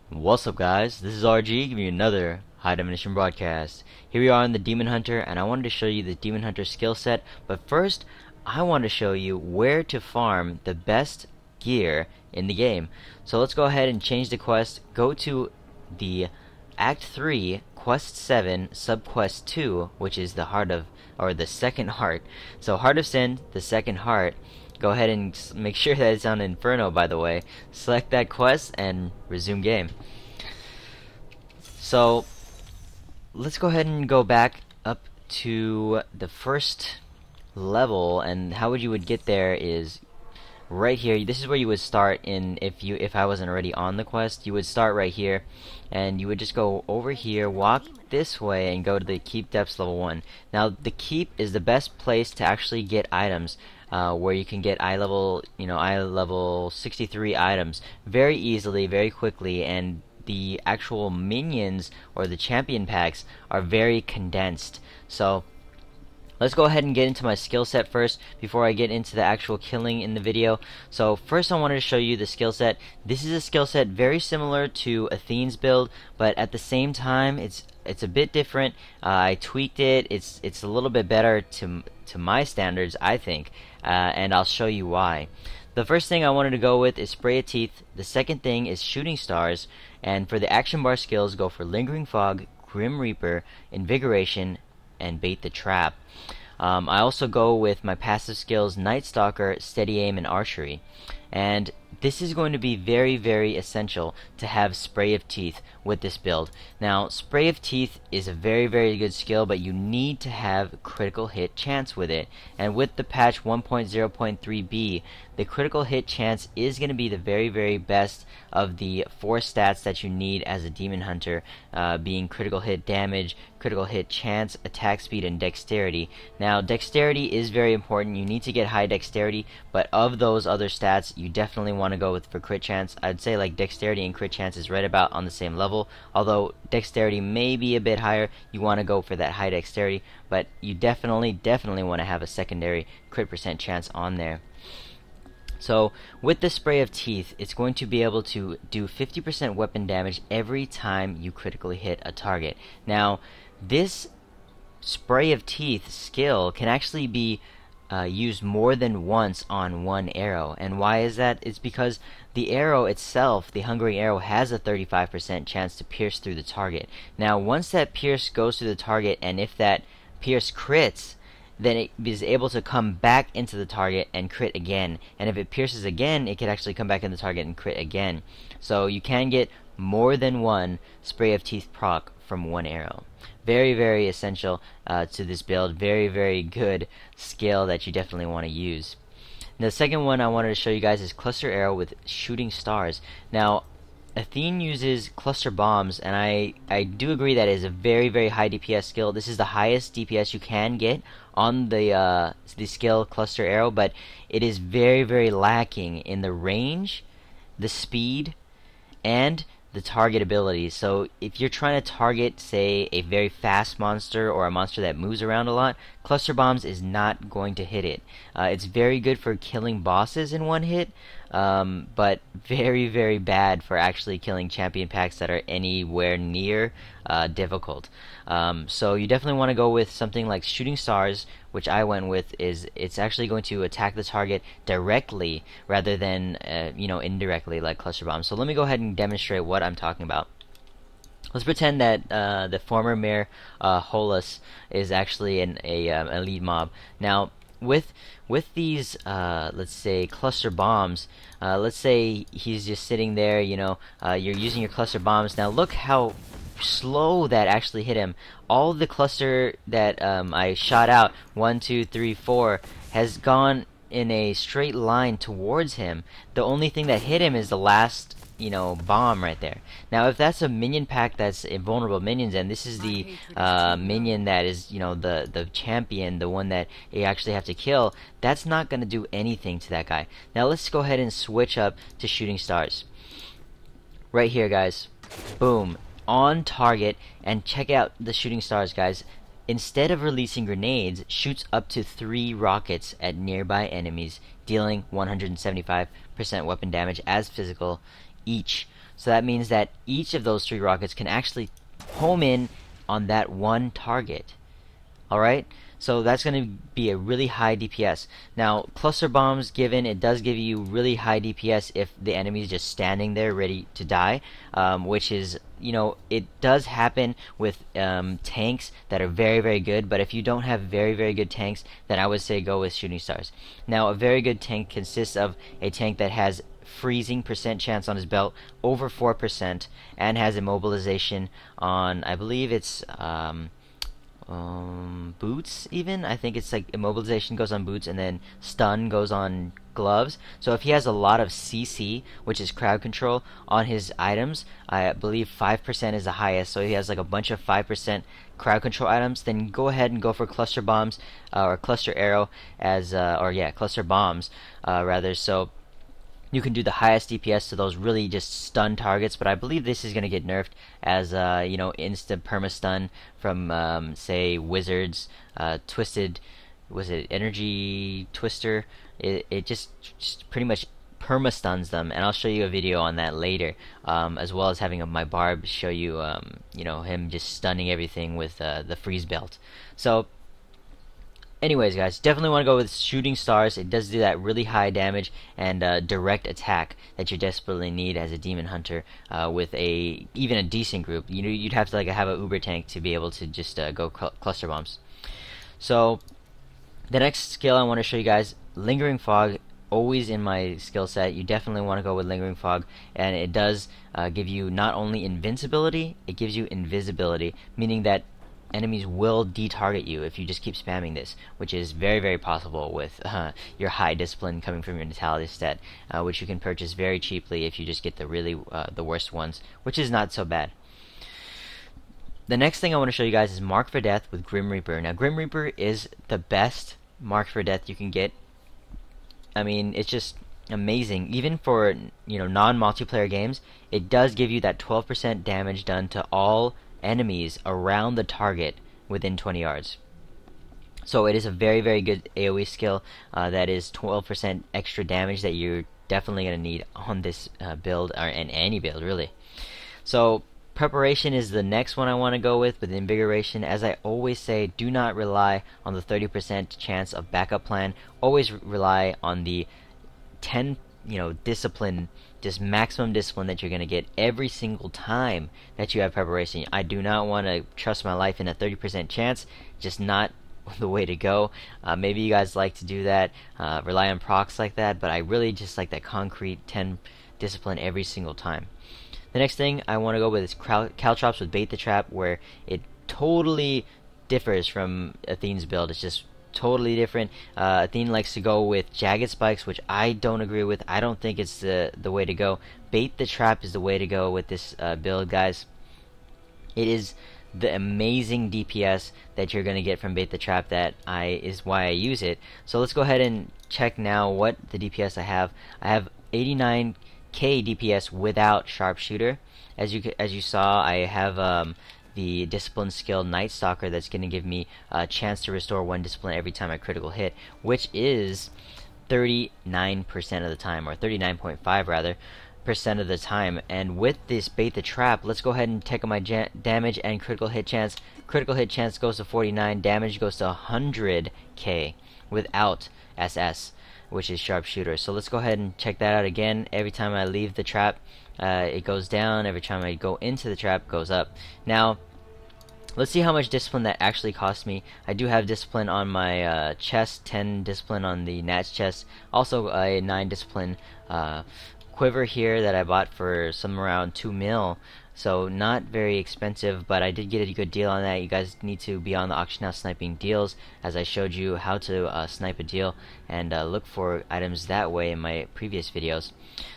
What's up, guys? This is RG giving you another high definition broadcast. Here we are in the Demon Hunter, and I wanted to show you the Demon Hunter skill set. But first, I want to show you where to farm the best gear in the game. So let's go ahead and change the quest. Go to the Act 3, Quest 7, Subquest 2, which is the heart of, or the second heart. So Heart of Sin, the second heart. Go ahead and make sure that it's on Inferno, by the way. Select that quest and resume game. So let's go ahead and go back up to the first level, and how you would get there is right here. This is where you would start in if I wasn't already on the quest. You would start right here, and you would just go over here, walk this way, and go to the Keep Depths level 1. Now the Keep is the best place to actually get items, where you can get eye level 63 items very easily, very quickly, and the actual minions or the champion packs are very condensed. So let's go ahead and get into my skill set first before I get into the actual killing in the video. So first I wanted to show you the skill set. This is a skill set very similar to Athene's build, but at the same time it's a bit different. I tweaked it. It's a little bit better to my standards, I think, and I'll show you why. The first thing I wanted to go with is Spray of Teeth. The second thing is Shooting Stars, and for the action bar skills, go for Lingering Fog, Grim Reaper, Invigoration, and Bait the Trap. I also go with my passive skills Night Stalker, Steady Aim, and Archery. And this is going to be very, very essential to have Spray of Teeth with this build. Now, Spray of Teeth is a very, very good skill, but you need to have critical hit chance with it. And with the patch 1.0.3b, the critical hit chance is going to be the very, very best of the 4 stats that you need as a Demon Hunter, being critical hit damage, critical hit chance, attack speed, and dexterity. Now, dexterity is very important. You need to get high dexterity, but of those other stats, you definitely want to go with for crit chance. I'd say like dexterity and crit chance is right about on the same level, although dexterity may be a bit higher. You want to go for that high dexterity, but you definitely want to have a secondary crit percent chance on there. So with the Spray of Teeth, it's going to be able to do 50% weapon damage every time you critically hit a target. Now, this Spray of Teeth skill can actually be used more than once on one arrow. And why is that? It's because the arrow itself, the Hungering Arrow, has a 35% chance to pierce through the target. Now, once that pierce goes through the target, and if that pierce crits, then it is able to come back into the target and crit again. And if it pierces again, it can actually come back in the target and crit again. So you can get more than one Spray of Teeth proc from one arrow. Very, very essential to this build. Very, very good skill that you definitely want to use. Now, the second one I wanted to show you guys is Cluster Arrow with Shooting Stars. Now, Athene uses cluster bombs, and I do agree that it is a very, very high DPS skill. This is the highest DPS you can get on the skill Cluster Arrow, but it is very, very lacking in the range, the speed, and the target ability. So if you're trying to target, say, a very fast monster or a monster that moves around a lot, cluster bombs is not going to hit it. It's very good for killing bosses in one hit, but very, very bad for actually killing champion packs that are anywhere near difficult. So you definitely want to go with something like Shooting Stars, which I went with. It's actually going to attack the target directly rather than indirectly like cluster bombs. So let me go ahead and demonstrate what I'm talking about. Let's pretend that the former Mayor Holus is actually an elite mob. Now, with these let's say cluster bombs, let's say he's just sitting there, you're using your cluster bombs. Now look how slow that actually hit him. All the cluster that I shot out, 1, 2, 3, 4, has gone in a straight line towards him. The only thing that hit him is the last bomb right there. Now, if that's a minion pack that's invulnerable minions, and this is the minion that is, the champion, the one that you actually have to kill, that's not going to do anything to that guy. Now, let's go ahead and switch up to Shooting Stars. Right here, guys. Boom. On target, and check out the Shooting Stars, guys. Instead of releasing grenades, shoots up to 3 rockets at nearby enemies, dealing 175% weapon damage as physical each. So that means that each of those 3 rockets can actually home in on that one target. Alright? So that's going to be a really high DPS. Now, cluster bombs given, it does give you really high DPS if the enemy is just standing there ready to die, which is, you know, it does happen with tanks that are very, very good, but if you don't have very, very good tanks, then I would say go with shooting stars. Now, a very good tank consists of a tank that has freezing percent chance on his belt over 4% and has immobilization on, I believe it's boots even. I think it's like immobilization goes on boots and then stun goes on gloves. So if he has a lot of CC, which is crowd control, on his items, I believe 5% is the highest, so he has like a bunch of 5% crowd control items, then go ahead and go for cluster bombs or cluster arrow as cluster bombs rather. So you can do the highest DPS to those really just stun targets, but I believe this is going to get nerfed as you know, instant perma-stun from say wizards, twisted, was it energy twister? It just pretty much perma-stuns them, and I'll show you a video on that later, as well as having my barb show you you know, him just stunning everything with the freeze belt. So anyways, guys, definitely want to go with shooting stars. It does do that really high damage and direct attack that you desperately need as a demon hunter with even a decent group. You know, you'd have to like have a uber tank to be able to just go cluster bombs. So the next skill I want to show you guys, lingering fog, always in my skill set. You definitely want to go with lingering fog, and it does give you not only invincibility, it gives you invisibility, meaning that enemies will de-target you if you just keep spamming this, which is very, very possible with your high discipline coming from your natality stat, which you can purchase very cheaply if you just get the really the worst ones, which is not so bad. The next thing I want to show you guys is Mark for Death with Grim Reaper. Now, Grim Reaper is the best Mark for Death you can get. I mean, it's just amazing. Even for, you know, non-multiplayer games, it does give you that 12% damage done to all enemies around the target within 20 yards. So it is a very, very good AoE skill that is 12% extra damage that you're definitely going to need on this build, or in any build really. So preparation is the next one I want to go with invigoration. As I always say, do not rely on the 30% chance of backup plan. Always rely on the 10, you know, discipline, just maximum discipline that you're going to get every single time that you have preparation. I do not want to trust my life in a 30% chance, just not the way to go. Maybe you guys like to do that, rely on procs like that, but I really just like that concrete 10 discipline every single time. The next thing I want to go with is caltrops with bait the trap, where it totally differs from Athene's build. It's just totally different. Athene likes to go with jagged spikes, which I don't agree with. I don't think it's the way to go. Bait the trap is the way to go with this build, guys. It is the amazing DPS that you're gonna get from bait the trap that is why I use it. So let's go ahead and check now what the DPS I have. I have 89k DPS without sharpshooter. As you saw, I have the discipline skill Night Stalker that's going to give me a chance to restore 1 discipline every time I critical hit, which is 39% of the time, or 39.5 rather percent of the time. And with this bait the trap, let's go ahead and check on my damage and critical hit chance. Critical hit chance goes to 49, damage goes to 100k without SS, which is sharpshooter. So let's go ahead and check that out again. Every time I leave the trap, it goes down. Every time I go into the trap, it goes up. Now let's see how much discipline that actually cost me. I do have discipline on my chest, 10 discipline on the Nat's chest, also a 9 discipline quiver here that I bought for some around 2 mil. So not very expensive, but I did get a good deal on that. You guys need to be on the auction house sniping deals, as I showed you how to snipe a deal and look for items that way in my previous videos.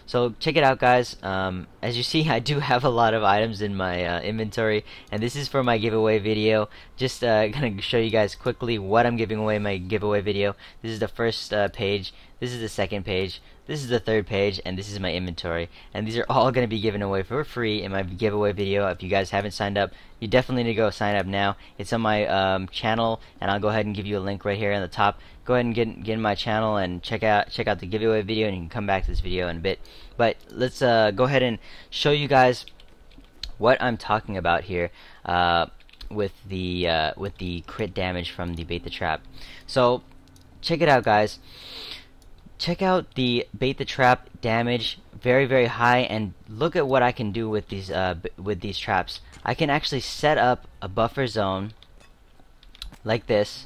So check it out, guys. As you see, I do have a lot of items in my inventory, and this is for my giveaway video. Just gonna show you guys quickly what I'm giving away in my giveaway video. This is the first page, this is the second page, this is the third page, and this is my inventory. And these are all going to be given away for free in my giveaway giveaway video. If you guys haven't signed up, you definitely need to go sign up now. It's on my channel, and I'll go ahead and give you a link right here on the top. Go ahead and get in my channel and check out the giveaway video, and you can come back to this video in a bit. But let's go ahead and show you guys what I'm talking about here with the crit damage from the bait the trap. So check it out, guys. Check out the bait the trap damage, very, very high, and look at what I can do with these traps. I can actually set up a buffer zone like this,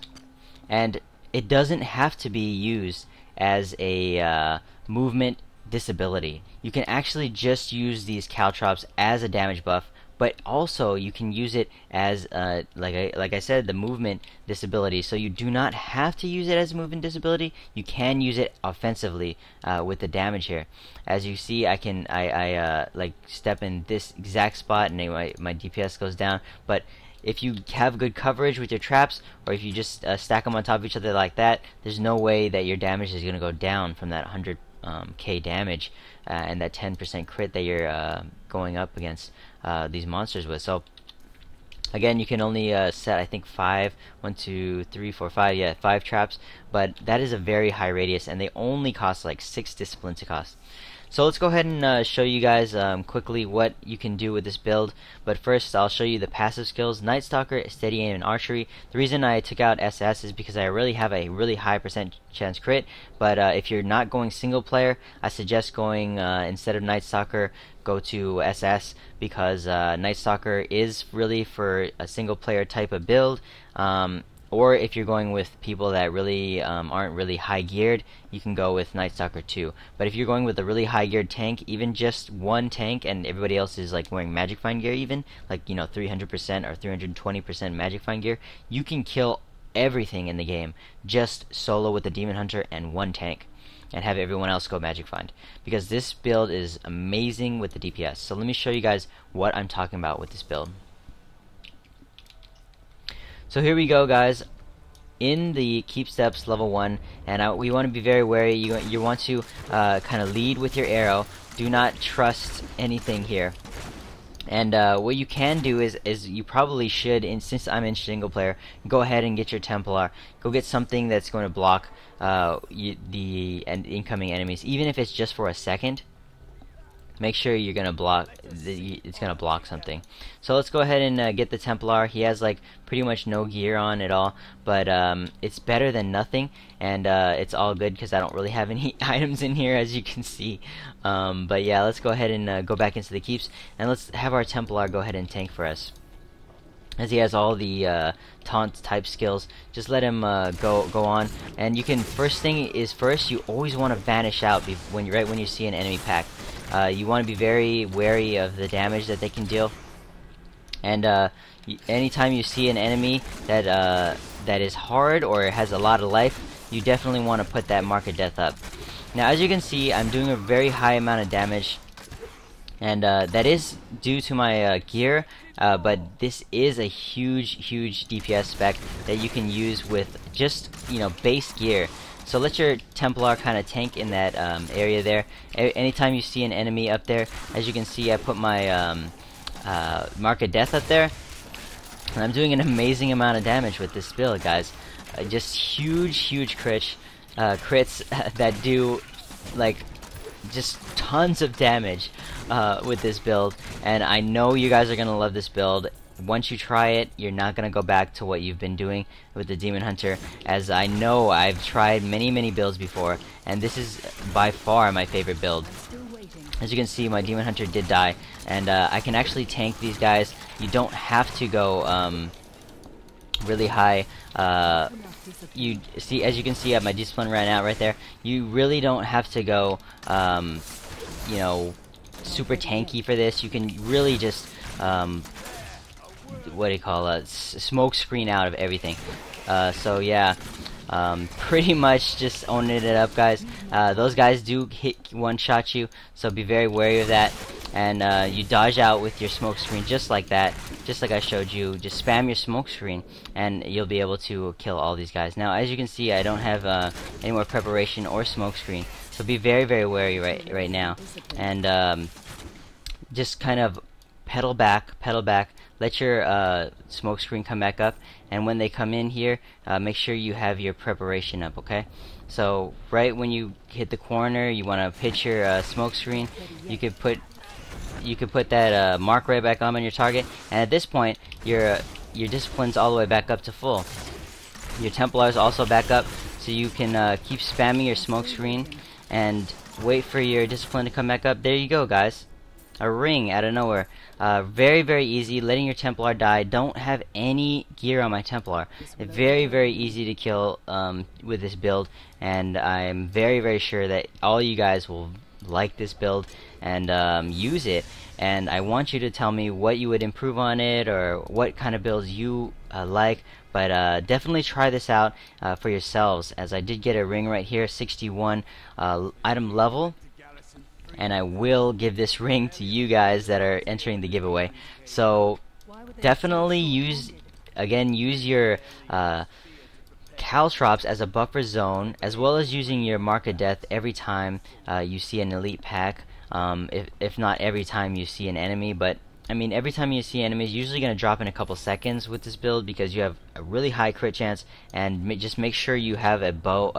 and it doesn't have to be used as a movement disability. You can actually just use these caltrops as a damage buff, but also you can use it as like I said, the movement disability. So you do not have to use it as a movement disability. You can use it offensively with the damage here. As you see, I like step in this exact spot, and my DPS goes down. But if you have good coverage with your traps, or if you just stack them on top of each other like that, there's no way that your damage is going to go down from that 100k damage and that 10% crit that you're going up against these monsters with. So again, you can only set, I think, 5 traps, but that is a very high radius, and they only cost like 6 discipline to cost. So let's go ahead and show you guys quickly what you can do with this build. But first, I'll show you the passive skills: Night Stalker, Steady Aim, and Archery. The reason I took out SS is because I really have a really high percent chance crit. But if you're not going single player, I suggest going instead of Night Stalker, go to SS, because Night Stalker is really for a single player type of build. Or if you're going with people that really aren't really high geared, you can go with Night Stalker 2. But if you're going with a really high geared tank, even just one tank, and everybody else is like wearing Magic Find gear, even like 300% or 320% Magic Find gear, you can kill everything in the game just solo with the Demon Hunter and one tank, and have everyone else go Magic Find, because this build is amazing with the DPS. So let me show you guys what I'm talking about with this build. So here we go, guys, in the Keep Steps level 1, and we want to be very wary. You want to kind of lead with your arrow. Do not trust anything here. And what you can do is you probably should, since I'm in single player, go ahead and get your Templar. Go get something that's going to block the incoming enemies, even if it's just for a second. Make sure you're gonna block. It's gonna block something. So let's go ahead and get the Templar. He has like pretty much no gear on at all, but it's better than nothing, and it's all good because I don't really have any items in here, as you can see. But yeah, let's go ahead and go back into the keeps, and let's have our Templar go ahead and tank for us, as he has all the taunt type skills. Just let him go on, and you can, first thing is first, you always want to vanish out when you see an enemy pack. You want to be very wary of the damage that they can deal, and anytime you see an enemy that is hard or has a lot of life, you definitely want to put that mark of death up. Now, as you can see, I'm doing a very high amount of damage, and that is due to my gear, but this is a huge DPS spec that you can use with just base gear. So let your Templar kind of tank in that area there. Anytime you see an enemy up there, as you can see, I put my mark of death up there, and I'm doing an amazing amount of damage with this build, guys. Just huge crits that do like just tons of damage with this build, and I know you guys are gonna love this build. Once you try it, you're not gonna go back to what you've been doing with the Demon Hunter, as I know I've tried many builds before, and this is by far my favorite build. As you can see, my Demon Hunter did die, and I can actually tank these guys. You don't have to go really high. You see, as you can see, my discipline ran out right there. You really don't have to go super tanky for this. You can really just what do you call it, smoke screen out of everything. So yeah, pretty much just owning it up, guys. Those guys do one-shot you, so be very wary of that. And you dodge out with your smoke screen just like that, just like I showed you. Just spam your smoke screen, and you'll be able to kill all these guys. Now, as you can see, I don't have any more preparation or smoke screen, so be very wary right now. And just kind of pedal back, let your smoke screen come back up, and when they come in here, make sure you have your preparation up, okay? So right when you hit the corner, you want to pitch your smoke screen. You could put that mark right back on your target, and at this point, your discipline's all the way back up to full. Your Templar's also back up, so you can keep spamming your smoke screen and wait for your discipline to come back up. There you go, guys. A ring out of nowhere. Very, very easy. Letting your Templar die. Don't have any gear on my Templar. Very, very easy to kill with this build, and I'm very, very sure that all you guys will like this build and use it. And I want you to tell me what you would improve on it, or what kind of builds you like. But definitely try this out for yourselves, as I did get a ring right here, 61 item level, and I will give this ring to you guys that are entering the giveaway. So definitely use your caltrops as a buffer zone, as well as using your mark of death every time you see an elite pack, if not every time you see an enemy. But I mean, every time you see enemies, usually going to drop in a couple seconds with this build, because you have a really high crit chance. And just make sure you have a bow,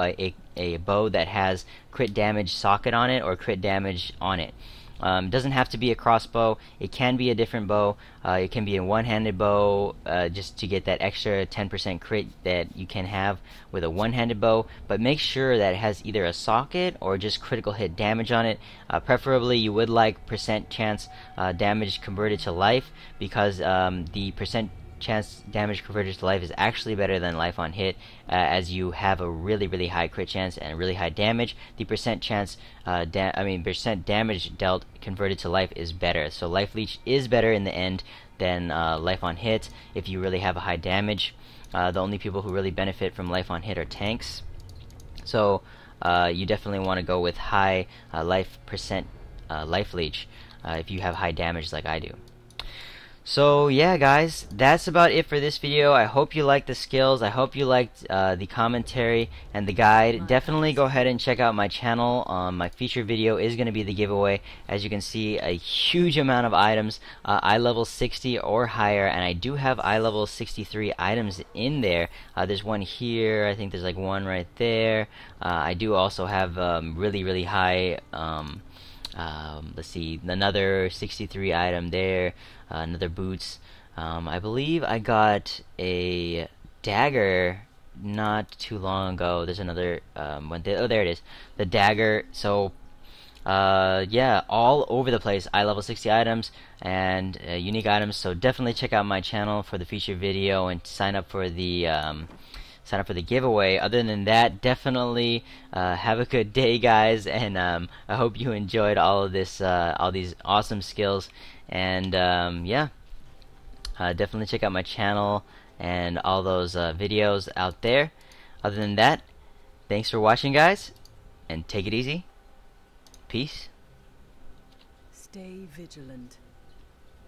a bow that has crit damage socket on it, or crit damage on it. Doesn't have to be a crossbow. It can be a different bow. It can be a one-handed bow, just to get that extra 10% crit that you can have with a one-handed bow. But make sure that it has either a socket or just critical hit damage on it. Preferably, you would like percent chance damage converted to life, because the percent chance damage converted to life is actually better than life on hit, as you have a really, really high crit chance and really high damage. The percent chance percent damage dealt converted to life is better. So life leech is better in the end than life on hit if you really have a high damage. The only people who really benefit from life on hit are tanks. So you definitely want to go with high life leech if you have high damage like I do. So yeah, guys, that's about it for this video. I hope you liked the skills. I hope you liked the commentary and the guide. Definitely go ahead and check out my channel. My feature video is going to be the giveaway. As you can see, a huge amount of items, eye level 60 or higher, and I do have eye level 63 items in there. There's one here. I think there's like one right there. I do also have really, really high. Let's see, another 63 item there, another boots. I believe I got a dagger not too long ago. There's another one there. Oh, there it is, the dagger. So yeah, all over the place, eye level 60 items and unique items. So definitely check out my channel for the feature video and sign up for the giveaway. Other than that, definitely have a good day, guys, and I hope you enjoyed all of this, all these awesome skills. And yeah, definitely check out my channel and all those videos out there. Other than that, thanks for watching, guys, and take it easy. Peace. Stay vigilant.